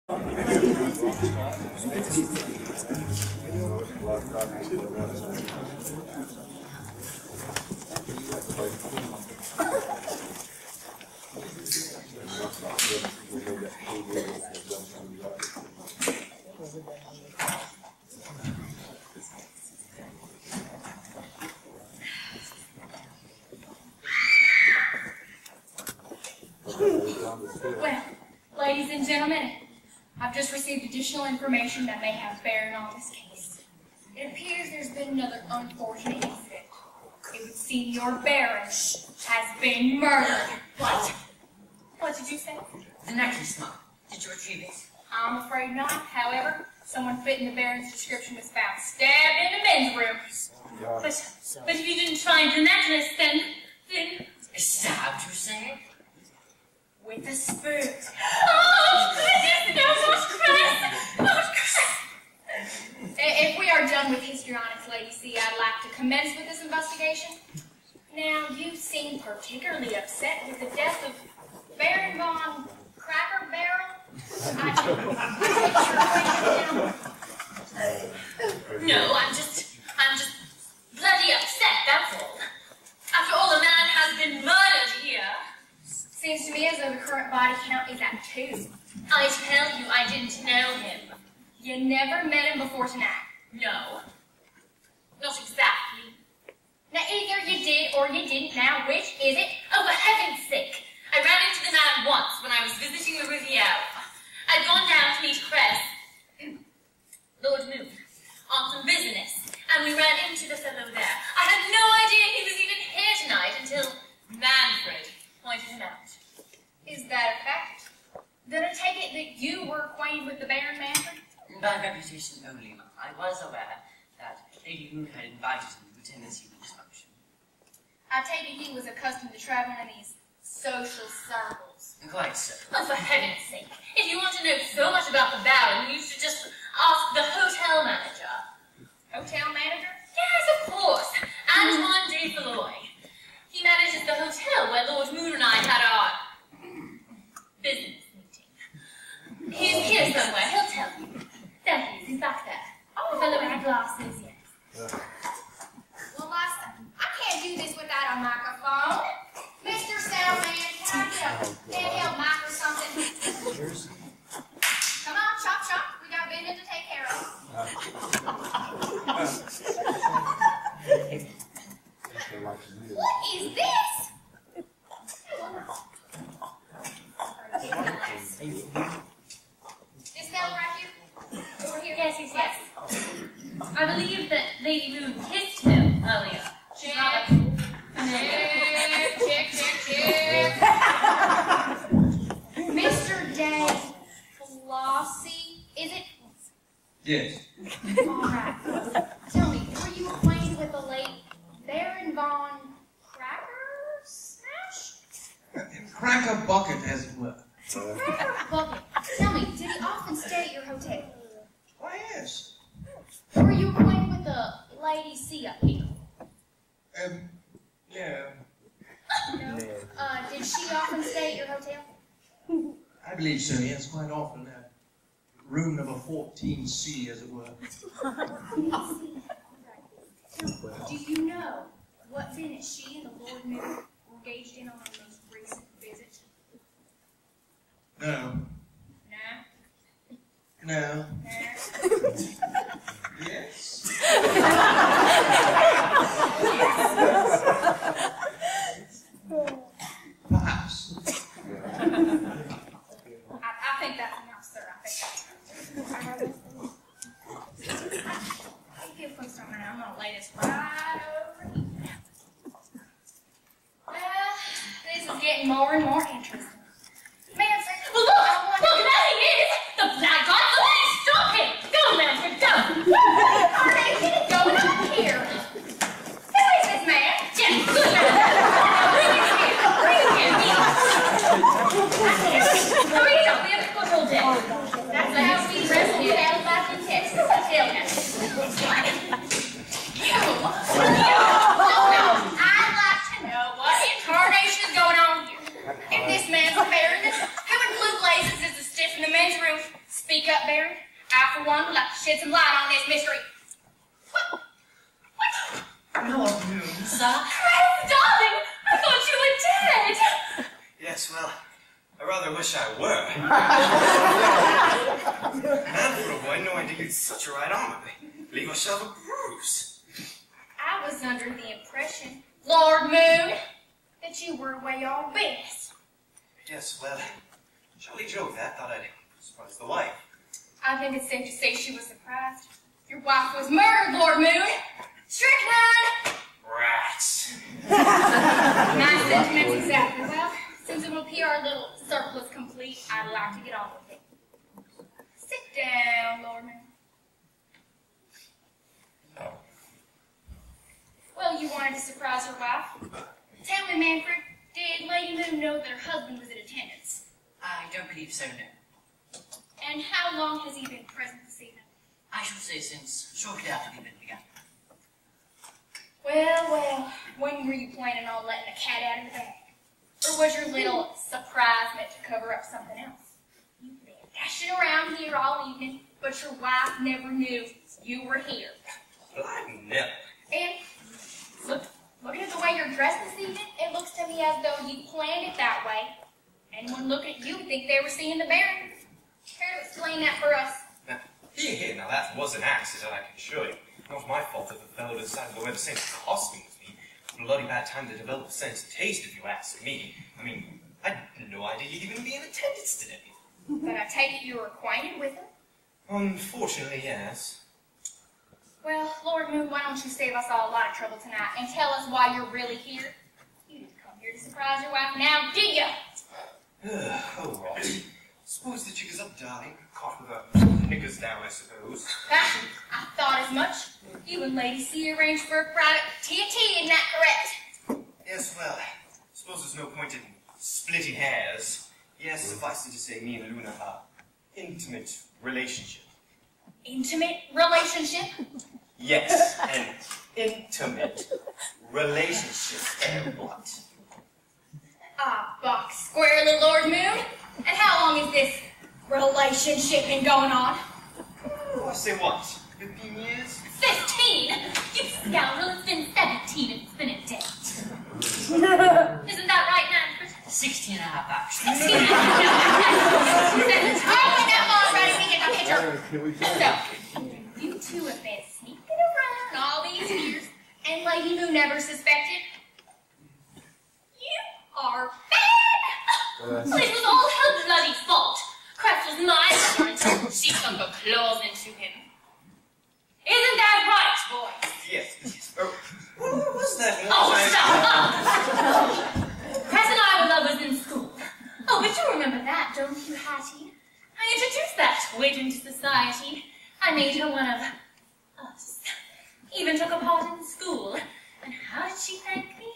Well, ladies and gentlemen, I've just received additional information that may have bearing on this case. It appears there's been another unfortunate incident. It would seem your Baron has been murdered. What? What did you say? The necklace, Mom. Did you retrieve it? I'm afraid not. However, someone fitting the Baron's description was found stabbed in the men's room. But if you didn't find the necklace, then... Stabbed, you say? With a spoon. Oh, goodness, no, not Chris! Not Chris! If we are done with histrionics, Lady C, I'd like to commence with this investigation. Now, you seem particularly upset with the death of Baron von Cracker Barrel. No, I'm just bloody upset, that's all. After all, a man has been murdered here. Seems to me as though the current body count is at 2. I tell you, I didn't know him. You never met him before tonight? No. Not exactly. Now, either you did or you didn't. Now, which is it? Oh, for heaven's sake. I ran into the man once when I was visiting the Riviera. I'd gone down to meet Cress, Lord Moon, on some business, and we ran into the fellow there. I had no idea he was even here tonight until Manfred pointed him out. Is that a fact? Then I take it that you were acquainted with the Baron Manfred? By reputation only, Mum. I was aware that Lady Moon had invited him to attend this evening's function. I take it he was accustomed to traveling in these social circles. Quite so. Oh, for heaven's sake. If you want to know so much about the Baron, you should just ask the hotel manager. Hotel manager? Yes, of course. Antoine de Valois. He manages the hotel where Lord Moon and I had our business meeting. He's here somewhere. He'll tell you. There he is. He's back there. Oh, the fellow in the glasses, yes. Well, Master, I can't do this without a microphone. Mr. Soundman, can I get a handheld mic or something? Come on, chop, chop. We got business to take care of. What is this? This fella right here? Over here? Yes. I believe that Lady Moon kissed him earlier. Check. Mr. Day Flossie, is it? Yes. All right. Tell me, were you acquainted with the late Baron von Cracker Smash? Cracker bucket, as it were. Cracker Bucket. Tell me, did he often stay at your hotel? Why, yes. Were you acquainted with the Lady C up here? No. No. Did she often stay at your hotel? I believe so, yes, quite often. Room number 14C, as it were. Do you know what business she and the Lord Mayor were engaged in on their most recent visit? No. No? No. Yes. Perhaps. I think that's enough, sir. I think that's enough. Feel free to start now. I'm going to lay this right over here. Well, this is getting more and more interesting. Manfred, Well, look, there he is! The blackguard! Please stop him! Go, Manfred, go! What is going on here? Who is this man? Yes, good man! Bring him here! Hurry up, we have a football day. That's how we wrestle cattle back in Texas. Tell him. I'd like to know what incarnation is going on here. If this man's a baron, who in blue blazes is the stiff in the men's room Speak up, Baron. I, for one, would like to shed some light on this mystery. What? Lord Moon, sir? Cress, darling! I thought you were dead! Yes, well, I rather wish I were. And for a boy, no idea you'd such a right arm. Leave yourself a bruise. I was under the impression, Lord Moon, that you were away on business. Yes, well, jolly joke that. Thought I'd surprise the wife. I think it's safe to say she was surprised. Your wife was murdered, Lord Moon. Strychnine! Rats. My sentiments exactly. Well, since it will appear our little circle is complete, I'd like to get on with it. Sit down, Lord Moon. Well, you wanted to surprise your wife. Tell me, Manfred, did Lady Moon know that her husband was in attendance? I don't believe so, no. And how long has he been present this evening? I should say since shortly after the event began. Well, when were you planning on letting the cat out of the bag? Or was your little surprise meant to cover up something else? You've been dashing around here all evening, but your wife never knew you were here. Well, I've never. And looking at the way you're dressed this evening, it looks to me as though you planned it that way. Anyone looking at you would think they were seeing the Baron. Care to explain that for us? Now, here, now that was an accident, I can assure you. Not my fault that the fellow decided to wear the same costume as me. Bloody bad time to develop a sense of taste, if you ask me. I mean, I had no idea you'd even be in attendance today. But I take it you were acquainted with him? Unfortunately, yes. Well, Lord Moon, why don't you save us all a lot of trouble tonight and tell us why you're really here? You didn't come here to surprise your wife now, did you? Oh, right. Suppose the jig is up, darling. Caught with her knickers down, I suppose. I thought as much. You and Lady C arranged for a private tea, isn't that correct? Yes, well, suppose there's no point in splitting hairs. Yes, suffice it to say, me and Luna are intimate relationship. Intimate relationship? Yes, an intimate relationship. And what? Ah, box squarely, Lord Moon. And how long has this relationship been going on? Oh, I say what? 15 years? 15? You scoundrel, it's been 17 and it's been a date. Isn't that right, Manfred? 16 and a half, actually. 16 and a half. Oh, enough already, we get the picture. So, you two have been sneaking around all these years, and Lady Moon never suspected? You are bad! Well, it was all her bloody fault. Cress was my lover until she sunk her claws into him. Isn't that right, boys? Yes. What was that? Oh, stop! Cress and I were lovers in school. Oh, but you remember that, don't you, Hattie? I introduced that twit into society. I made her one of us. Even took a part in school. And how did she thank me?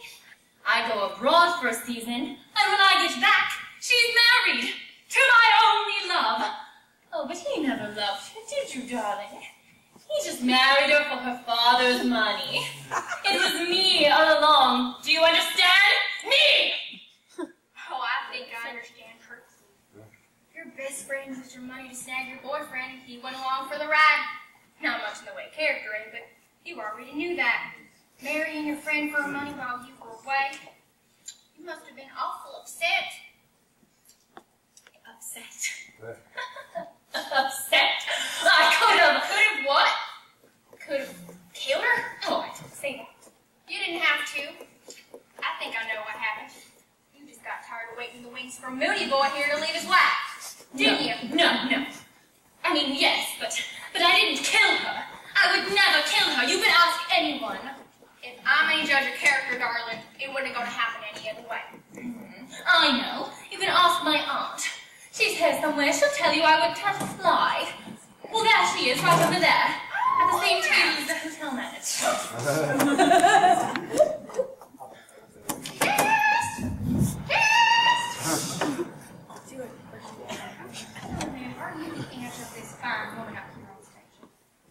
I go abroad for a season, and when I get back, she's married to my only love. Oh, but he never loved her, did you, darling? He just married her for her father's money. It was me all along. Do you understand? Me! Oh, I think I understand perfectly. Your best friend used your money to snag your boyfriend, and he went along for the ride. Not much in the way of character, but you already knew that. Marrying your friend for money while you were away. You must have been awful upset. Upset? Upset. I could have. Could have what? Could have killed her? Oh, I didn't say that. You didn't have to. I think I know what happened. You just got tired of waiting the wings for Moody Boy here to leave his wife. Didn't you? No. I mean, yes, but I didn't kill her. I would never kill her. You can ask anyone. If I may judge a character, darling, it wouldn't going to happen any other way. I know. You can ask my aunt. She's here somewhere. She'll tell you I would touch a fly. Well, there she is, right over there. At the same table as the hotel manager. Do it. Oh, man, are you the aunt of this fine woman up here on stage?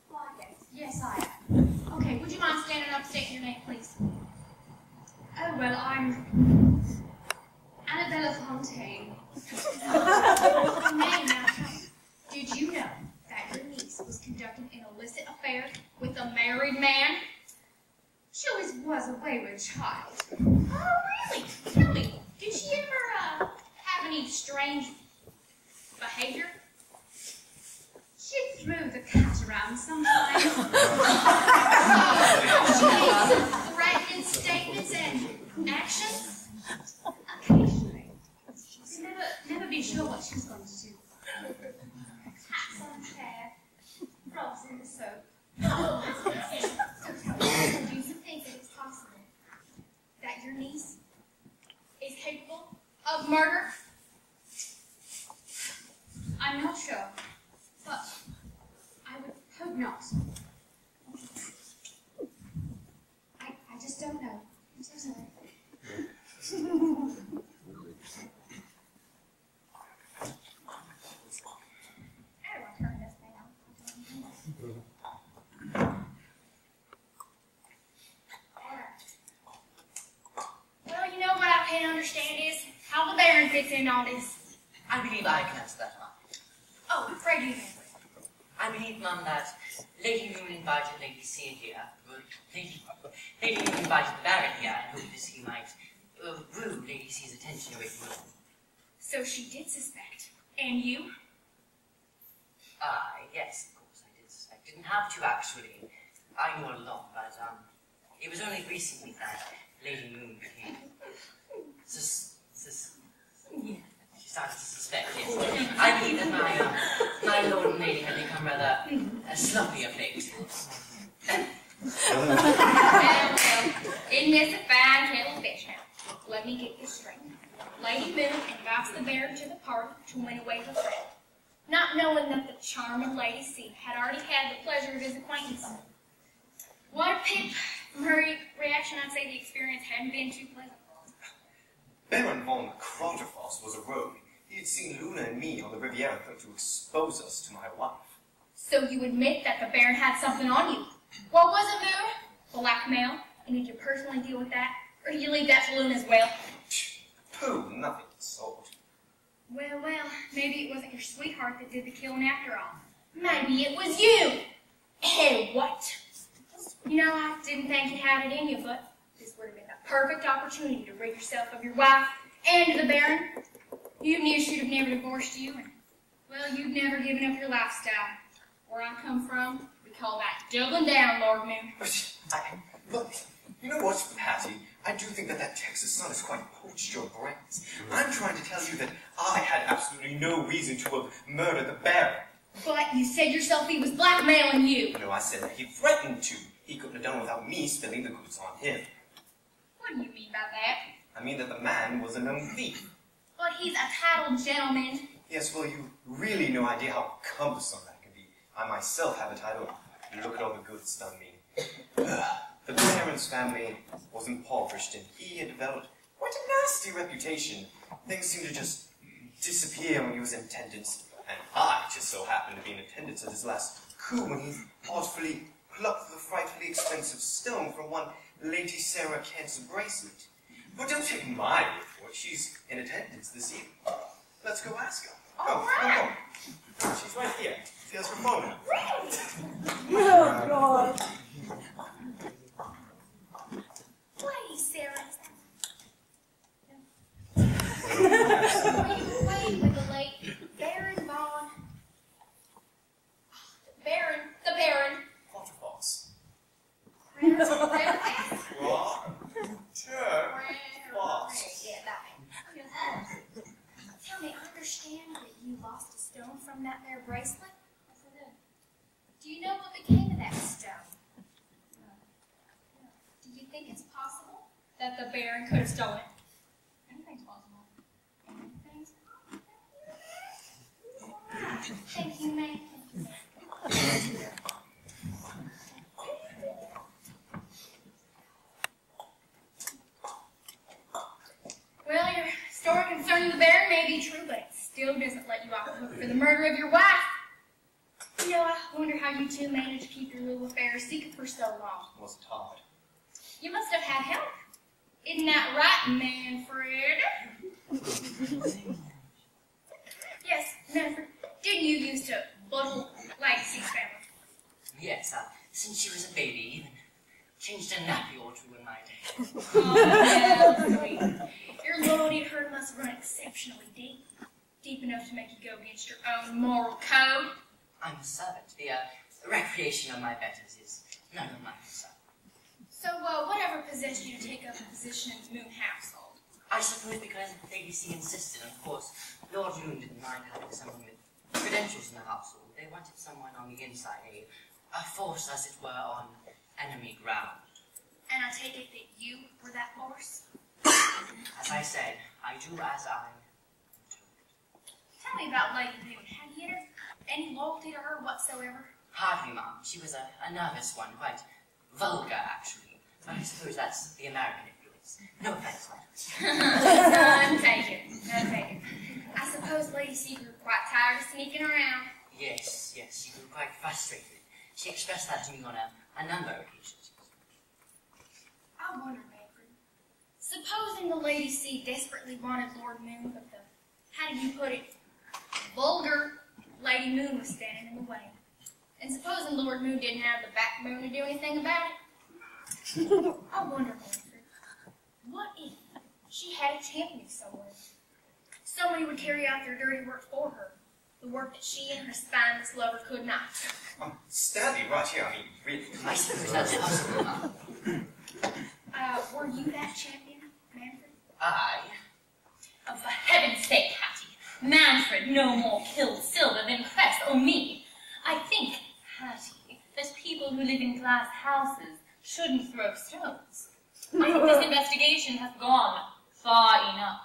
Well, I guess. Yes, I am. Okay, would you mind standing up and stating your name, please? Oh, well, I'm Annabella Fontaine. Name now. Did you wayward child. Oh, really? Tell me, did she ever have any strange behavior? She'd throw the cat around sometimes. She threatening statements and actions? Occasionally. She's never be sure what she's going to do. Cats on a chair, frogs in the soap. So tell me, do you think that it's possible that your niece is capable of murder? I'm not sure, but I would hope not. I just don't know. I'm so sorry. Everyone turn this thing on. Well, you know what I can't understand is how the Baron fits in all this. I believe I can answer that, Mum. Oh, I'm afraid you can. I believe, Mum, that Lady Moon invited Lady Seer here. Lady Moon invited the Baron here in hopes he might woo Lady Seer's attention away from him. So she did suspect. And you? Yes, of course I did suspect. Didn't have to, actually. I knew all along, but, it was only recently that Lady Moon became she started to suspect, yes. I believe that my lord and lady had become rather sloppy of late. Well, isn't this a fine kettle of fish now? Let me get this straight. Lady Moon invites the Baron to the party to win away her friend, not knowing that the charming Lady C had already had the pleasure of his acquaintance. What a pip! From her reaction, I'd say the experience hadn't been too pleasant. Baron von Krotterfoss was a rogue. He had seen Luna and me on the Riviera and thought to expose us to my wife. So you admit that the Baron had something on you. What was it, Moon? Blackmail? And did you personally deal with that? Or did you leave that to Luna as well? Pooh, nothing of the sort. Well, maybe it wasn't your sweetheart that did the killing after all. Maybe it was you! Hey, what? You know, I didn't think you had it in you, but this would have been the perfect opportunity to rid yourself of your wife and the Baron. You knew she'd have never divorced you, and, well, you'd never given up your lifestyle. Where I come from, we call that doubling down, Lord Moon. Look, you know what, Patty? I do think that Texas sun has quite poached your brains. I'm trying to tell you that I had absolutely no reason to have murdered the Baron. But you said yourself he was blackmailing you. No, I said that he threatened to. He couldn't have done it without me spilling the goods on him. What do you mean by that? I mean that the man was a known thief. But he's a titled gentleman. Yes, well, you really no idea how cumbersome that can be. I myself have a title. Look at all the goods done me. The Baron's family was impoverished, and he had developed quite a nasty reputation. Things seemed to just disappear when he was in attendance, and I just so happened to be in attendance at his last coup when he artfully plucked the frightfully expensive stone from one Lady Sarah Kent's bracelet. But don't take my word for it. She's in attendance this evening. Let's go ask her. All right. Go. She's right here. She has her phone now. Oh, God. Lady Sarah. Wait with the late Baron von... The Baron. Potterfoss. Yeah, that man. Tell me, I understand that you lost a stone from that there bracelet? Yes, I did. Do you know what became of that stone? No. Do you think it's possible that the Baron could have stolen it? Anything's possible. Anything's possible. Thank you, ma'am. Well, your story concerning the Baron may be true, but it still doesn't let you off the hook for the murder of your wife. You know, I wonder how you two managed to keep your little affair secret for so long. It wasn't hard. You must have had help. Isn't that right, Manfred? Yes, Manfred. Didn't you used to little Legacy's family? Yes, since she was a baby, even changed a nappy or two in my day. Oh, well, sweet. Your loyalty to her must run exceptionally deep. Deep enough to make you go against your own moral code. I'm a servant. The recreation of my betters is none of my concern. So, whatever possessed you to take up a position in the Moon household? I suppose because Lady C insisted, and of course, Lord Moon didn't mind having someone with credentials in the household. They wanted someone on the inside, a force, as it were, on enemy ground. And I take it that you were that force? As I said, I do as I do. Tell me about Lady Moon. Had you any loyalty to her whatsoever? Hardly, Mum. She was a nervous one, quite vulgar, actually. But I suppose that's the American influence. No offense, I'm taken. I suppose Lady C grew quite tired of sneaking around. Yes, she grew quite frustrated. She expressed that to me on a number of occasions. I wonder, Manfred, supposing the Lady C desperately wanted Lord Moon, but how did you put it, vulgar Lady Moon was standing in the way. And supposing Lord Moon didn't have the backbone to do anything about it? I wonder, Manfred, what if she had a champion somewhere? Somebody would carry out their dirty work for her, the work that she and her spineless lover could not. Stanley, right here, I mean, really. I suppose that's possible, Mum. Were you that champion, Manfred? I? Oh, for heaven's sake, Hattie. Manfred no more killed Silver than Cress or me. I think, Hattie, that people who live in glass houses shouldn't throw stones. I think this investigation has gone far enough.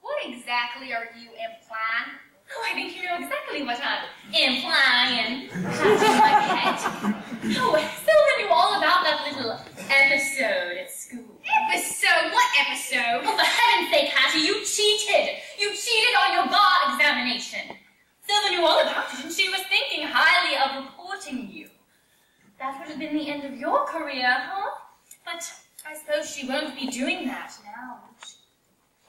What exactly are you implying? Oh, I think you know exactly what I'm implying, Hattie, my pet. Oh, Silver knew all about that little episode at school. Episode? What episode? Oh, for heaven's sake, Hattie, you cheated! You cheated on your bar examination. Silver knew all about it, and she was thinking highly of reporting you. That would have been the end of your career, huh? But I suppose she won't be doing that now, will she?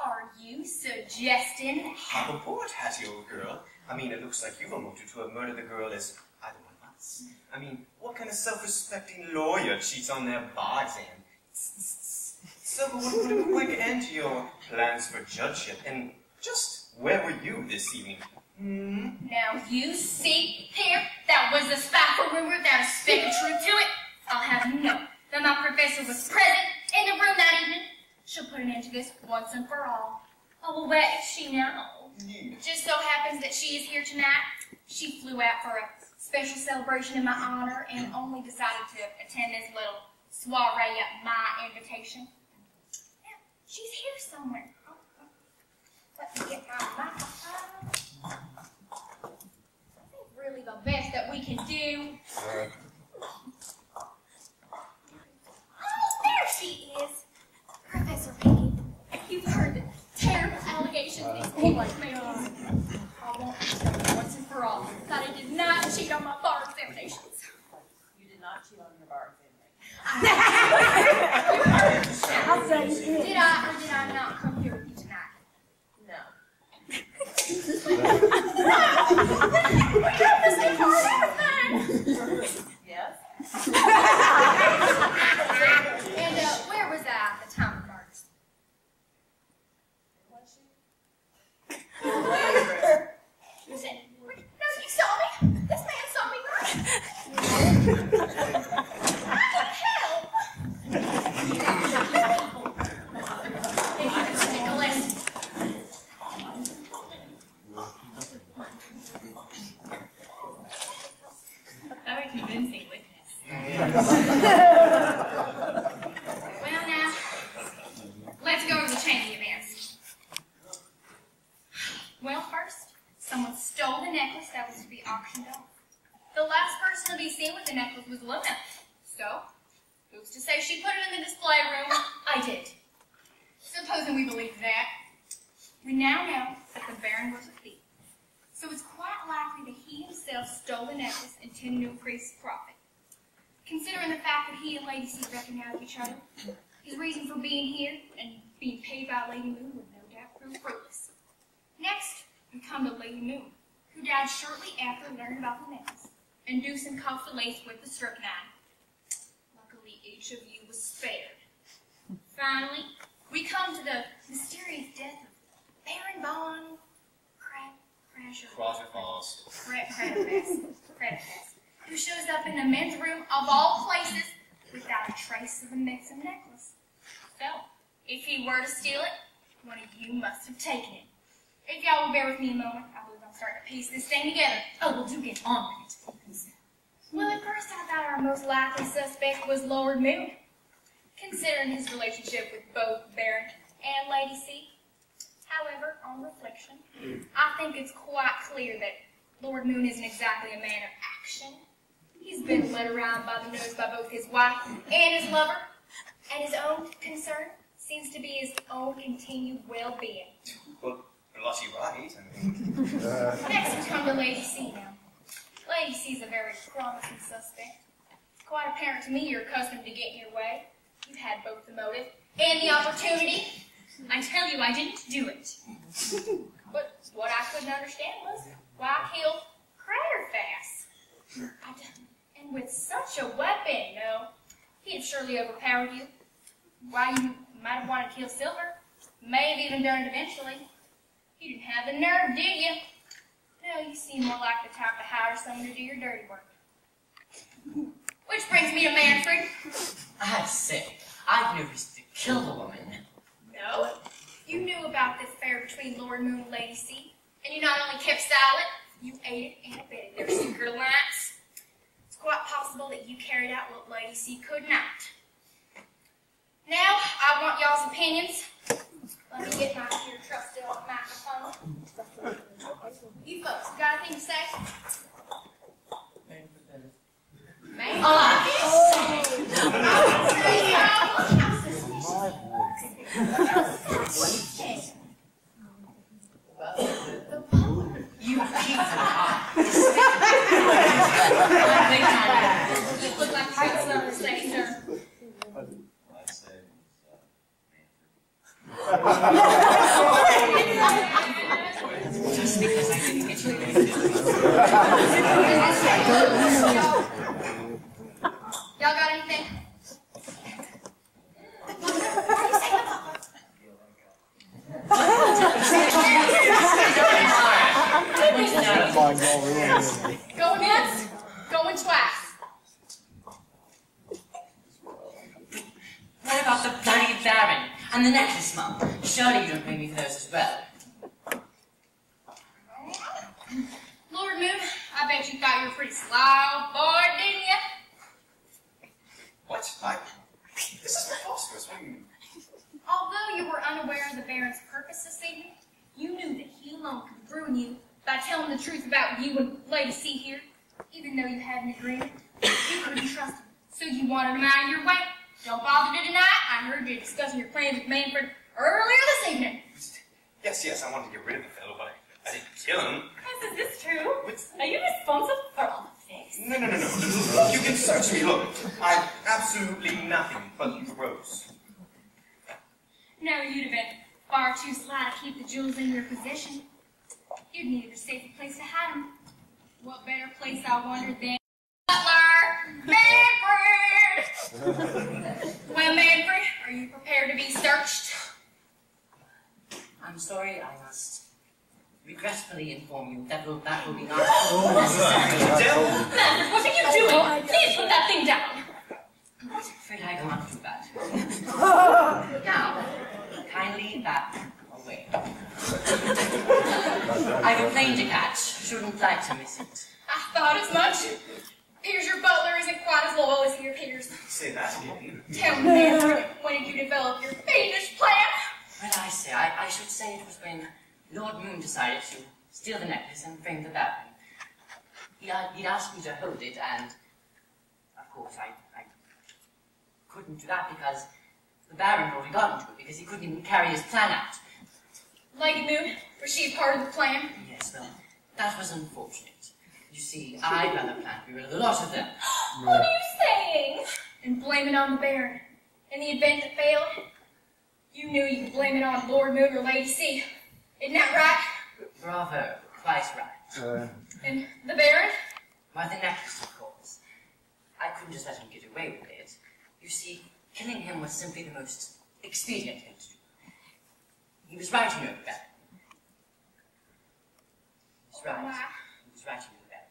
Are you suggesting? How report, Hattie, old girl. I mean, it looks like you've a motive to have murdered the girl as either one of us. I mean, what kind of self-respecting lawyer cheats on their bar exam? Silver would put a quick end to your plans for judgeship. And just where were you this evening? Now you see here, that was a spiteful rumor without a speck of truth to it. I'll have you know that my professor was present in the room that evening. She'll put an end to this once and for all. Oh, well, where is she now? It just so happens that she is here tonight. She flew out for a special celebration in my honor and only decided to attend this little soiree at my invitation. Now, she's here somewhere. Let me get my microphone. I think really the best that we can do. Oh, there she is. Professor Piggy, you've heard the terrible allegations these people have made on me. I want to tell you once and for all that I did not cheat on my bar examinations. You did not cheat on your bar examination. I'll say you did. Did I or did I not come here with you tonight? No. We got the same car and everything. Yes? And where was I at the time of the murders? Was she? You said, no, you saw me. This man saw me murder. I could help. If you could stick a lesson. Very convincing witness. Well, now, let's go over the chain of events. Well, first, someone stole the necklace that was to be auctioned off. The last person to be seen with the necklace was Lynette. So, who's to say she put it in the display room? I did. Supposing we believe that, we now know that the Baron was a thief. So it's quite likely that he himself stole the necklace intending to increase his profit. Considering the fact that he and Lady C recognized each other, his reason for being here and being paid by Lady Moon would no doubt prove fruitless. Next, we come to Lady Moon, who died shortly after learning about the necklace, inducing cuffed the lace with the strychnine. Luckily, each of you was spared. Finally, we come to the mysterious death of Baron von Cratterfast, who shows up in the men's room of all places without a trace of the missing necklace. So, if he were to steal it, one of you must have taken it. If y'all will bear with me a moment, I believe I'm starting to piece this thing together. Oh, well, do get on with it. Well, at first I thought our most likely suspect was Lord Moon, considering his relationship with both Baron and Lady C. However, on reflection, I think it's quite clear that Lord Moon isn't exactly a man of action. He's been led around by the nose by both his wife and his lover, and his own concern seems to be his own continued well-being. Well, bloody right, I mean. Next we come to Lady C now. Lady C's a very promising suspect. It's quite apparent to me you're accustomed to getting your way. You've had both the motive and the opportunity. I tell you, I didn't do it. But what I couldn't understand was why kill Cratterfast? And with such a weapon, no, he'd have surely overpowered you. Why, you might have wanted to kill Silver. May have even done it eventually. You didn't have the nerve, did you? No, you seem more like the type to hire someone to do your dirty work. Which brings me to Manfred. I say, I've no reason to kill the woman. No, you knew about this affair between Lord Moon and Lady C, and you not only kept silent, you aided and abetted their secret alliance. It's quite possible that you carried out what Lady C could not. Now, I want y'all's opinions. Let me get my dear trusty old microphone. You folks, got anything to say? Man? You people are You look like you got something to say, sir. I'd say, just because I didn't get you Y'all got anything? Going once, going twice. What about the bloody Baron and the necklace, Mum? Surely you don't pay me for those as well. Lord Moon, I bet you thought you were pretty sly, old boy, didn't you? what? This is preposterous. What do you mean? Although you were unaware of the Baron's purpose this evening, you knew that he alone could ruin you by telling the truth about you and Lady C here. Even though you had an agreement, you couldn't trust him, so you wanted him out of your way. Don't bother to deny it. I heard you discussing your plans with Manfred earlier this evening. Yes, I wanted to get rid of the fellow, but I didn't kill him. Is this true? Are you responsible for all of this? No. You can search me. Look, I've absolutely nothing but the rose. No, you'd have been far too sly to keep the jewels in your possession. You'd needed a safer place to hide them. What better place, I wonder, than Butler Manfred? Well, Manfred, are you prepared to be searched? I'm sorry, I must regretfully inform you that will be not necessary. Devil! Manfred, what are you doing? Please put that thing down. I'm afraid I can't do that. Now, kindly back away. I've a plane to catch. Shouldn't like to miss it. I thought as much. Appears your butler isn't quite as loyal as he appears. Say that again. Tell me, Manfred, when did you develop your fiendish plan? Well, I say, I should say it was when Lord Moon decided to steal the necklace and frame the Baron. He'd asked me to hold it, and of course I couldn't do that because the Baron had already got into it because he couldn't even carry his plan out. Lady Moon, was she part of the plan? Yes, well, that was unfortunate. You see, I ran the plan to be rid of the lot of them. What are you saying? And blame it on the Baron. In the event that failed, you knew you could blame it on Lord Moon or Lady C. Isn't that right? Bravo, quite right. And the Baron? Why, the necklace, of course. I couldn't just let him get away with it. You You see, killing him was simply the most expedient thing to do. He was right, you know, Beth. He was right. He was right, you know, Beth.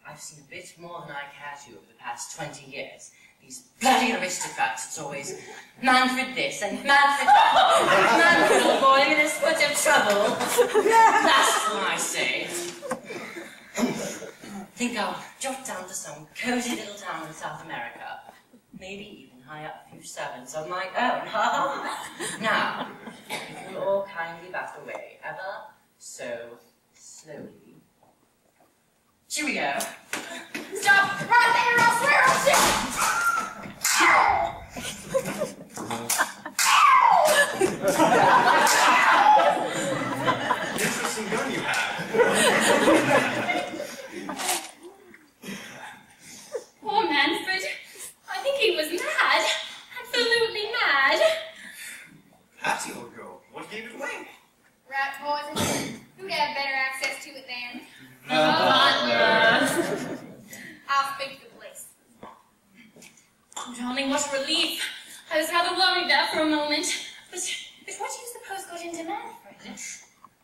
I've seen a bit more than I care to over the past 20 years. These bloody aristocrats, it's always Manfred this and Manfred that. Manfred, old boy, I'm in a spot of trouble. That's what I say. Think I'll jot down to some cozy little town in South America. Maybe even hire a few servants of my own. Now, if you'll all kindly back away, ever so slowly. Cheerio. Stop right there, I'll swear I'll shoot! Interesting gun you have. Poor Manfred. I think he was mad. Absolutely mad. Patty, old girl, what gave it away? Right, boys? Who'd have better access to it than? I'll speak to the police. Oh, darling, what a relief. I was rather worried there for a moment. But what do you suppose got into Manfred?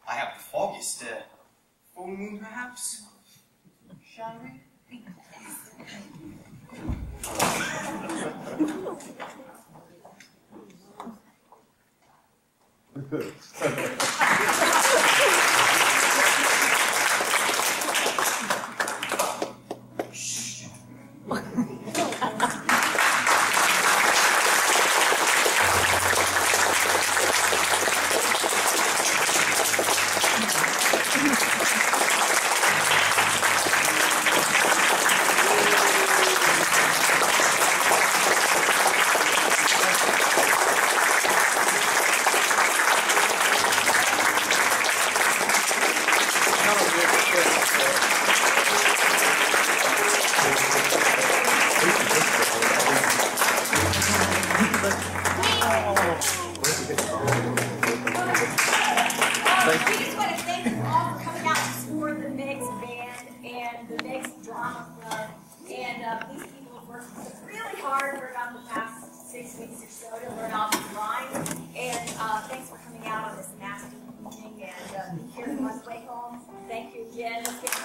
I have the foggiest, full moon, perhaps? Shall we? We just want to thank you all for coming out to support the Meg's band and the Meg's Drama Club. And these people have worked really hard for about the past 6 weeks or so to learn off the line. And thanks for coming out on this nasty evening and here's on the way home. Thank you again. Let's give them